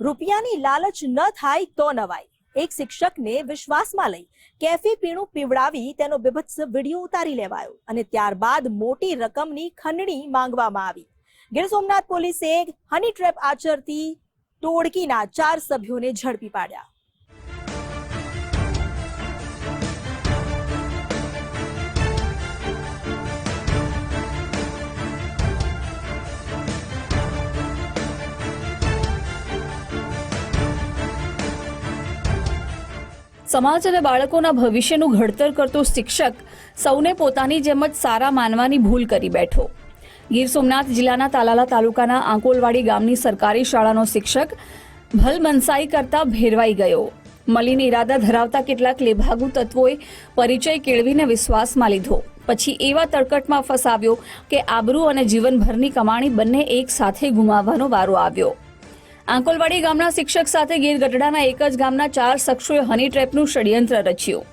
રૂપિયાની લાલચ ન થાય તો નવાય. એક શિક્ષકને વિશ્વાસમાં લઈ કેફી પીણું પીવડાવી તેનો બીભત્સ વિડીયો ઉતારી લેવાયો અને ત્યારબાદ મોટી રકમની ખંડણી માંગવામાં આવી. ગીર સોમનાથ પોલીસે હની ટ્રેપ આચરતી ટોળકીના 4 સભ્યોને ઝડપી પાડ્યા. સમાજ અને બાળકોના ભવિષ્યનું ઘડતર કરતો શિક્ષક સૌને પોતાની જેમ જ સારા માનવાની ભૂલ કરી બેઠો. ગીર સોમનાથ જિલ્લાના તાલાલા તાલુકાના આંકોલવાડી ગામની સરકારી શાળાનો શિક્ષક ભલમનસાઈ કરતા ભેરવાઈ ગયો. મલિન ઇરાદા ધરાવતા કેટલાક લેભાગુ તત્વોએ પરિચય કેળવીને વિશ્વાસમાં લીધો. પછી એવા તળકટમાં ફસાવ્યો કે આબરૂ અને જીવનભરની કમાણી બંને એક સાથે ગુમાવવાનો વારો આવ્યો. આંકોલવાડી ગામના શિક્ષક સાથે ગીર ગઢડાના એક જ ગામના 4 શખ્સોએ હની ટ્રેપનું ષડયંત્ર રચ્યું.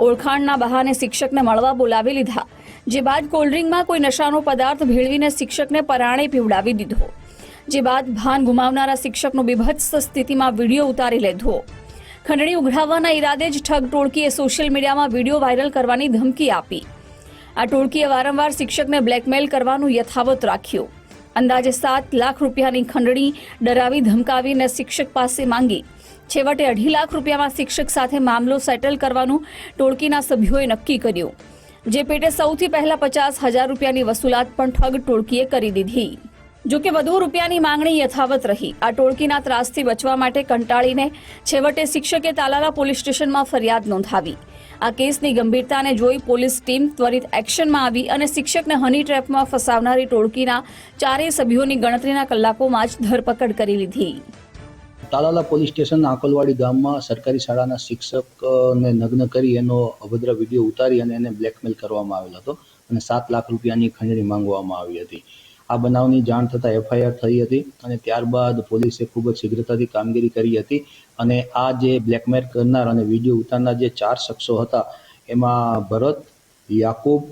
ઓળખાણના બહાને શિક્ષકને મળવા બોલાવી લીધા, જે બાદ કોલ્ડ્રિંકમાં કોઈ નશાનો પદાર્થ ભેળવીને શિક્ષકને પરાણે પીવડાવી દીધો. જે બાદ ભાન ગુમાવનારા શિક્ષકનો બીભત્સ સ્થિતિમાં વિડીયો ઉતારી લીધો. ખંડણી ઉઘરાવવાના ઈરાદે જ ઠગ ટોળકીએ સોશિયલ મીડિયામાં વિડીયો વાયરલ કરવાની ધમકી આપી. આ ટોળકીએ વારંવાર શિક્ષકને બ્લેકમેલ કરવાનું યથાવત રાખ્યું. અંદાજે 7 લાખ રૂપિયાની ખંડણી ડરાવી ધમકાવીને શિક્ષક પાસે માંગી. છેવટે 2.5 લાખ રૂપિયામાં શિક્ષક સાથે મામલો સેટલ કરવાનું ટોળકીના સભ્યોએ નક્કી કર્યું. જે પેટે સૌથી પહેલા 50,000 રૂપિયાની વસૂલાત પણ ઠગ ટોળકીએ કરી દીધી. જોકે વધુ રૂપિયાની માંગણી યથાવત રહી. આ ટોળકીના ત્રાસથી બચવા માટે કંટાળીને છેવટે શિક્ષકે તાલાલા પોલીસ સ્ટેશનમાં ફરિયાદ નોંધાવી. આ કેસની ગંભીરતાને જોઈ પોલીસ ટીમ ત્વરિત એક્શનમાં આવી અને શિક્ષકને હની ટ્રેપમાં ફસાવનારી ટોળકીના 4 સભ્યોની ગણતરીના કલાકોમાં જ ધરપકડ કરી લીધી. તાલાલા પોલીસ સ્ટેશન આંકોલવાડી ગામમાં સરકારી શાળાના શિક્ષકને નગ્ન કરી એનો અભદ્ર વિડીયો ઉતારી અને એને બ્લેકમેલ કરવામાં આવેલો હતો અને 7 લાખ રૂપિયાની ખંડણી માંગવામાં આવી હતી. આ બનાવની જાણ થતાં FIR થઈ હતી અને ત્યારબાદ પોલીસે ખૂબ જ શીઘ્રતાથી કામગીરી કરી હતી અને આ જે બ્લેકમેલ કરનાર અને વિડીયો ઉતારનાર જે 4 શખ્સો હતા એમાં ભરત, યાકુબ,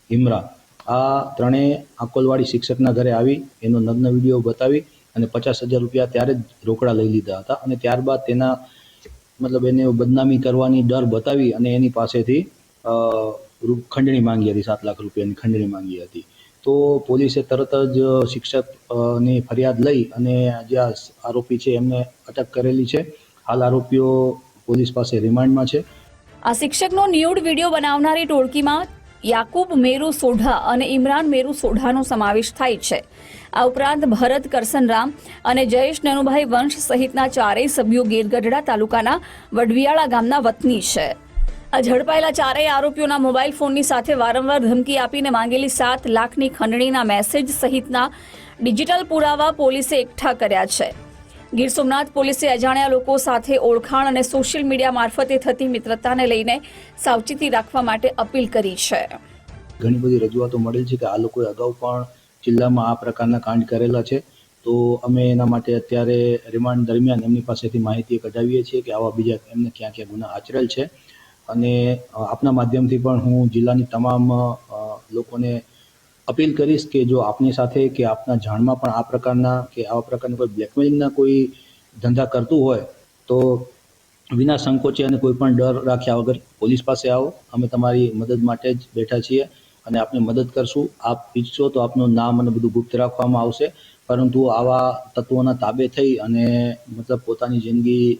ઇમરાન, આ ત્રણેય આંકોલવાડી શિક્ષકના ઘરે આવી એનો નગ્ન વિડીયો બતાવી અને 50,000 રૂપિયા ત્યારે જ રોકડા લઈ લીધા હતા અને ત્યારબાદ તેના એને બદનામી કરવાની ડર બતાવી અને એની પાસેથી ખંડણી માંગી હતી. 7 લાખ રૂપિયાની ખંડણી માંગી હતી. તો પોલીસે તરત જ શિક્ષકની ફરિયાદ લઈ અને જે આરોપી છે એમને અટક કરેલી છે. હાલ આરોપીઓ પોલીસ પાસે રિમાન્ડમાં છે. આ શિક્ષકનો ન્યૂડ વિડીયો બનાવનારી ટોળકીમાં યાકુબ મેરુ સોઢા અને ઇમરાન મેરુ સોઢાનો સમાવેશ થાય છે. આ ઉપરાંત ભરત કરસનરામ અને જયેશ નનુભાઈ વંશ સહિતના 4 સભ્યો ગીર ગઢડા તાલુકાના વડવિયાળા ગામના વતની છે. આ ઝડપાયેલા 4 આરોપીઓના મોબાઈલ ફોનની સાથે વારંવાર ધમકી આપીને માંગેલી 7 લાખની ખંડણીના મેસેજ સહિતના ડિજિટલ પુરાવા પોલીસે એકઠા કર્યા છે. ગીર સોમનાથ પોલીસે અજાણ્યા લોકો સાથે ઓળખાણ અને સોશિયલ મીડિયા મારફતે થતી મિત્રતાને લઈને સાવચેતી રાખવા માટે અપીલ કરી છે. ઘણી બધી રજૂઆતો મળેલ છે કે આ લોકોએ અગાઉ પણ જિલ્લામાં આ પ્રકારના કાંડ કરેલા છે. તો અમે એના માટે અત્યારે રિમાન્ડ દરમિયાન એમની પાસેથી માહિતી કઢાવીએ છીએ કે આવા બીજા એમને ક્યાં ક્યાં ગુના આચરેલ છે. અને આપના માધ્યમથી પણ હું જિલ્લાની તમામ લોકોને અપીલ કરીશ કે જો આપની સાથે કે આપના જાણમાં પણ આ પ્રકારના કે આવા પ્રકારના કોઈ બ્લેકમેલિંગના કોઈ ધંધા કરતું હોય તો વિના સંકોચે અને કોઈ પણ ડર રાખ્યા વગર પોલીસ પાસે આવો. અમે તમારી મદદ માટે જ બેઠા છીએ અને આપને મદદ કરશું. આપ ઈચ્છો તો આપનું નામ અને બધું ગુપ્ત રાખવામાં આવશે, પરંતુ આવા તત્વોના તાબે થઈ અને પોતાની જિંદગી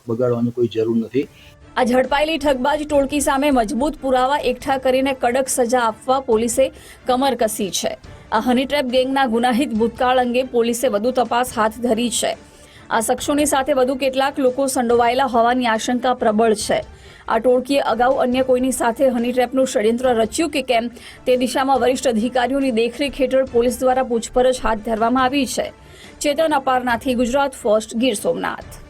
બગાડવાની કોઈ જરૂર નથી. આ ઝડપાયેલી ઠગબાજ ટોળકી સામે મજબૂત પુરાવા એકઠા કરીને કડક સજા આપવા પોલીસે કમર કસી છે. આ હની ટ્રેપ ગેંગના ગુનાહિત ભૂતકાળ અંગે પોલીસે વધુ તપાસ હાથ ધરી છે. આ શખ્સોની સાથે વધુ કેટલાક લોકો સંડોવાયેલા હોવાની આશંકા પ્રબળ છે. આ ટોળકીએ અગાઉ અન્ય કોઈની સાથે હની ટ્રેપનું ષડયંત્ર રચ્યું કે કેમ તે દિશામાં વરિષ્ઠ અધિકારીઓની દેખરેખ હેઠળ પોલીસ દ્વારા પૂછપરછ હાથ ધરવામાં આવી છે. ચેતન અપારનાથી, ગુજરાત ફર્સ્ટ, ગીર સોમનાથ.